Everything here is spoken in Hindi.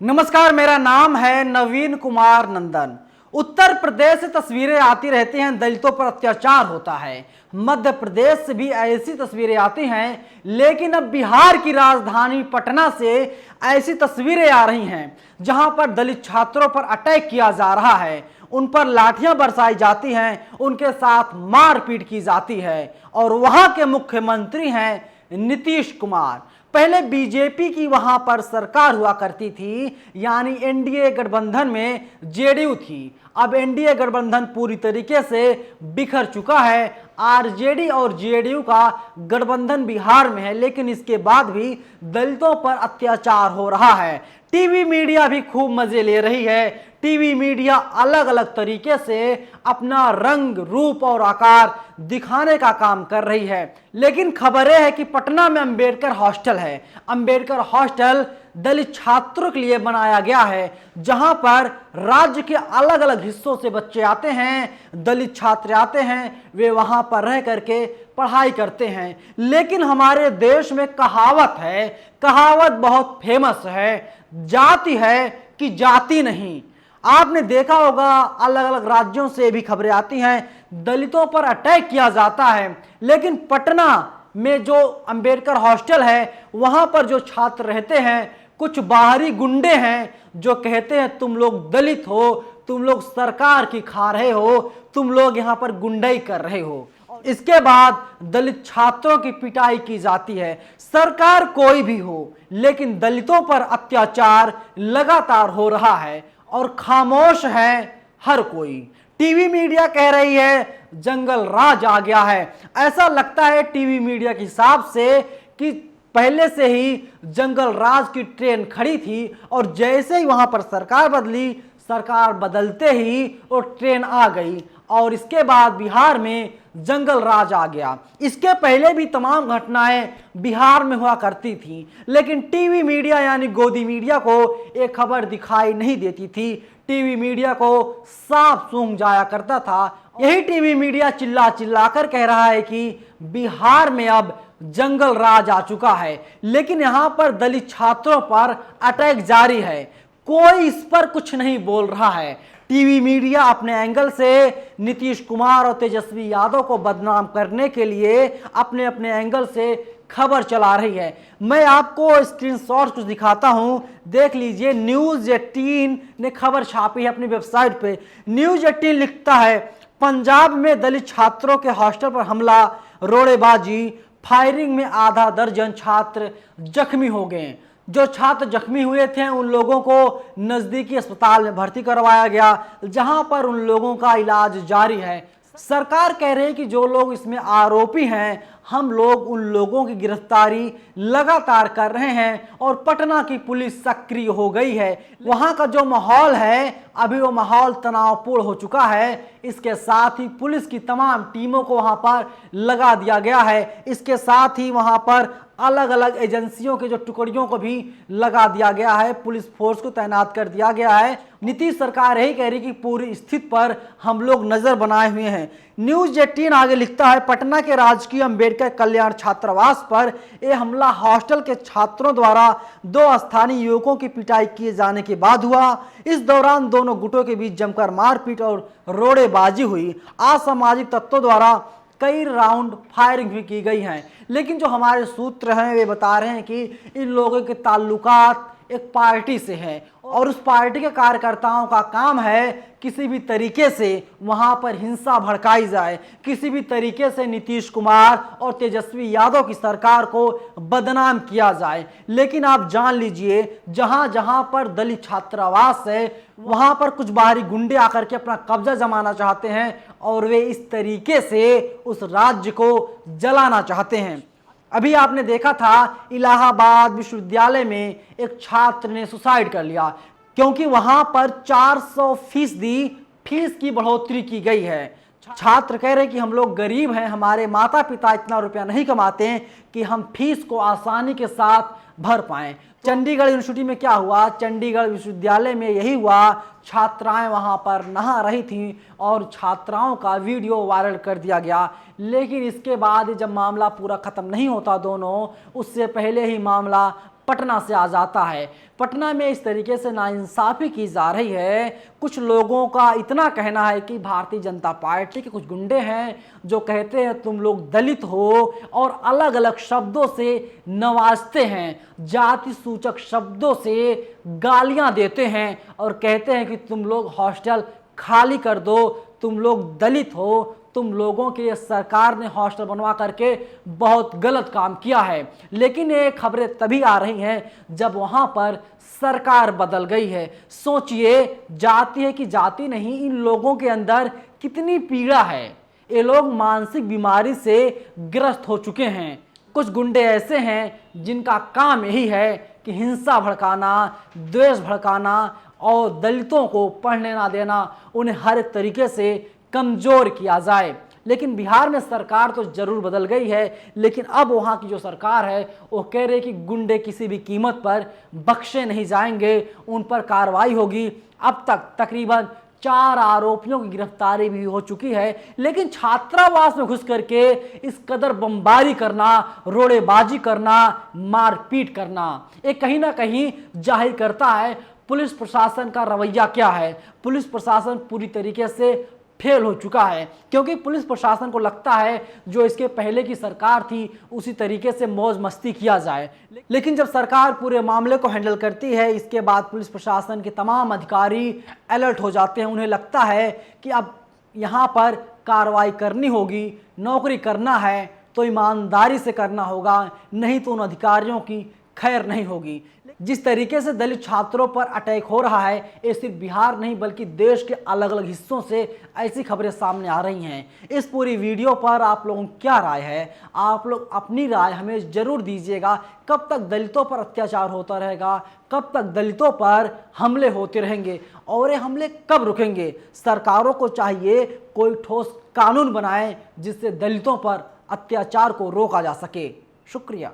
नमस्कार, मेरा नाम है नवीन कुमार नंदन। उत्तर प्रदेश से तस्वीरें आती रहती हैं, दलितों पर अत्याचार होता है। मध्य प्रदेश से भी ऐसी तस्वीरें आती हैं, लेकिन अब बिहार की राजधानी पटना से ऐसी तस्वीरें आ रही हैं जहां पर दलित छात्रों पर अटैक किया जा रहा है, उन पर लाठियां बरसाई जाती हैं, उनके साथ मारपीट की जाती है। और वहां के मुख्यमंत्री हैं नीतीश कुमार। पहले बीजेपी की वहां पर सरकार हुआ करती थी, यानी एनडीए गठबंधन में जेडीयू थी। अब एनडीए गठबंधन पूरी तरीके से बिखर चुका है। आरजेडी और जेडीयू का गठबंधन बिहार में है, लेकिन इसके बाद भी दलितों पर अत्याचार हो रहा है। टीवी मीडिया भी खूब मजे ले रही है। टीवी मीडिया अलग अलग तरीके से अपना रंग, रूप और आकार दिखाने का काम कर रही है। लेकिन खबर यह है कि पटना में अंबेडकर हॉस्टल है। अंबेडकर हॉस्टल दलित छात्रों के लिए बनाया गया है, जहां पर राज्य के अलग अलग हिस्सों से बच्चे आते हैं, दलित छात्र आते हैं, वे वहां पर रह करके पढ़ाई करते हैं। लेकिन हमारे देश में कहावत बहुत फेमस है, जाति है कि जाति नहीं। आपने देखा होगा, अलग अलग राज्यों से भी खबरें आती हैं, दलितों पर अटैक किया जाता है। लेकिन पटना में जो अंबेडकर हॉस्टल है, वहां पर जो छात्र रहते हैं, कुछ बाहरी गुंडे हैं जो कहते हैं तुम लोग दलित हो, तुम लोग सरकार की खा रहे हो, तुम लोग यहाँ पर गुंडाई कर रहे हो। इसके बाद दलित छात्रों की पिटाई की जाती है। सरकार कोई भी हो, लेकिन दलितों पर अत्याचार लगातार हो रहा है और खामोश है हर कोई। टीवी मीडिया कह रही है जंगल राज आ गया है। ऐसा लगता है टीवी मीडिया के हिसाब से कि पहले से ही जंगल राज की ट्रेन खड़ी थी और जैसे ही वहां पर सरकार बदली, सरकार बदलते ही वो ट्रेन आ गई और इसके बाद बिहार में जंगल राज आ गया। इसके पहले भी तमाम घटनाएं बिहार में हुआ करती थी, लेकिन टीवी मीडिया यानी गोदी मीडिया को एक खबर दिखाई नहीं देती थी। टीवी मीडिया को साफ सूंघ जाया करता था। यही टीवी मीडिया चिल्ला चिल्ला कर कह रहा है कि बिहार में अब जंगल राज आ चुका है, लेकिन यहां पर दलित छात्रों पर अटैक जारी है। कोई इस पर कुछ नहीं बोल रहा है। टीवी मीडिया अपने एंगल से नीतीश कुमार और तेजस्वी यादव को बदनाम करने के लिए अपने अपने एंगल से खबर चला रही है। मैं आपको स्क्रीनशॉट कुछ दिखाता हूं, देख लीजिए। न्यूज़ 18 ने खबर छापी है अपनी वेबसाइट पे। न्यूज़ 18 लिखता है, पंजाब में दलित छात्रों के हॉस्टल पर हमला, रोड़ेबाजी, फायरिंग में आधा दर्जन छात्र जख्मी हो गए। जो छात्र जख्मी हुए थे उन लोगों को नजदीकी अस्पताल में भर्ती करवाया गया, जहां पर उन लोगों का इलाज जारी है। सरकार कह रही है कि जो लोग इसमें आरोपी हैं, हम लोग उन लोगों की गिरफ्तारी लगातार कर रहे हैं और पटना की पुलिस सक्रिय हो गई है। वहां का जो माहौल है, अभी वो माहौल तनावपूर्ण हो चुका है। इसके साथ ही पुलिस की तमाम टीमों को वहां पर लगा दिया गया है। इसके साथ ही वहां पर अलग अलग एजेंसियों के जो टुकड़ियों को भी लगा दिया गया है, पुलिस फोर्स को तैनात कर दिया गया है। नीतीश सरकार यही कह रही कि पूरी स्थिति पर हम लोग नजर बनाए हुए हैं। न्यूज़ 18 आगे लिखता है, पटना के राजकीय अंबेडकर कल्याण छात्रावास पर यह हमला हॉस्टल के छात्रों द्वारा 2 स्थानीय युवकों की पिटाई किए जाने के बाद हुआ। इस दौरान दोनों गुटों के बीच जमकर मारपीट और रोड़ेबाजी हुई। असामाजिक तत्वों द्वारा कई राउंड फायरिंग भी की गई है। लेकिन जो हमारे सूत्र हैं वे बता रहे हैं कि इन लोगों के ताल्लुकात एक पार्टी से है और उस पार्टी के कार्यकर्ताओं का काम है किसी भी तरीके से वहां पर हिंसा भड़काई जाए, किसी भी तरीके से नीतीश कुमार और तेजस्वी यादव की सरकार को बदनाम किया जाए। लेकिन आप जान लीजिए, जहां जहां पर दलित छात्रावास है, वहां पर कुछ बाहरी गुंडे आकर के अपना कब्जा जमाना चाहते हैं और वे इस तरीके से उस राज्य को जलाना चाहते हैं। अभी आपने देखा था इलाहाबाद विश्वविद्यालय में एक छात्र ने सुसाइड कर लिया, क्योंकि वहां पर 400% फीस की बढ़ोतरी की गई है। छात्र कह रहे कि हम लोग गरीब हैं, हमारे माता पिता इतना रुपया नहीं कमाते हैं कि हम फीस को आसानी के साथ भर पाएं। चंडीगढ़ यूनिवर्सिटी में क्या हुआ, चंडीगढ़ विश्वविद्यालय में यही हुआ। छात्राएं वहां पर नहा रही थीं और छात्राओं का वीडियो वायरल कर दिया गया। लेकिन इसके बाद जब मामला पूरा खत्म नहीं होता दोनों, उससे पहले ही मामला पटना से आ जाता है। पटना में इस तरीके से नाइंसाफ़ी की जा रही है। कुछ लोगों का इतना कहना है कि भारतीय जनता पार्टी के कुछ गुंडे हैं जो कहते हैं तुम लोग दलित हो और अलग अलग शब्दों से नवाजते हैं, जाति सूचक शब्दों से गालियां देते हैं और कहते हैं कि तुम लोग हॉस्टल खाली कर दो, तुम लोग दलित हो, तुम लोगों के लिए सरकार ने हॉस्टल बनवा करके बहुत गलत काम किया है। लेकिन ये खबरें तभी आ रही हैं जब वहां पर सरकार बदल गई है। सोचिए, जाति है कि जाति नहीं, इन लोगों के अंदर कितनी पीड़ा है। ये लोग मानसिक बीमारी से ग्रस्त हो चुके हैं। कुछ गुंडे ऐसे हैं जिनका काम यही है कि हिंसा भड़काना, द्वेष भड़काना और दलितों को पढ़ने ना देना, उन्हें हर एक तरीके से कमजोर किया जाए। लेकिन बिहार में सरकार तो जरूर बदल गई है, लेकिन अब वहाँ की जो सरकार है वो कह रही है कि गुंडे किसी भी कीमत पर बख्शे नहीं जाएंगे, उन पर कार्रवाई होगी। अब तक तकरीबन 4 आरोपियों की गिरफ्तारी भी हो चुकी है। लेकिन छात्रावास में घुस करके इस कदर बमबारी करना, रोड़ेबाजी करना, मारपीट करना, ये कहीं ना कहीं जाहिर करता है पुलिस प्रशासन का रवैया क्या है। पुलिस प्रशासन पूरी तरीके से फेल हो चुका है, क्योंकि पुलिस प्रशासन को लगता है जो इसके पहले की सरकार थी उसी तरीके से मौज मस्ती किया जाए। लेकिन जब सरकार पूरे मामले को हैंडल करती है, इसके बाद पुलिस प्रशासन के तमाम अधिकारी अलर्ट हो जाते हैं। उन्हें लगता है कि अब यहाँ पर कार्रवाई करनी होगी, नौकरी करना है तो ईमानदारी से करना होगा, नहीं तो उन अधिकारियों की खैर नहीं होगी। जिस तरीके से दलित छात्रों पर अटैक हो रहा है, ये सिर्फ बिहार नहीं बल्कि देश के अलग अलग हिस्सों से ऐसी खबरें सामने आ रही हैं। इस पूरी वीडियो पर आप लोगों की क्या राय है? आप लोग अपनी राय हमें ज़रूर दीजिएगा। कब तक दलितों पर अत्याचार होता रहेगा? कब तक दलितों पर हमले होते रहेंगे और ये हमले कब रुकेंगे? सरकारों को चाहिए कोई ठोस कानून बनाए जिससे दलितों पर अत्याचार को रोका जा सके। शुक्रिया।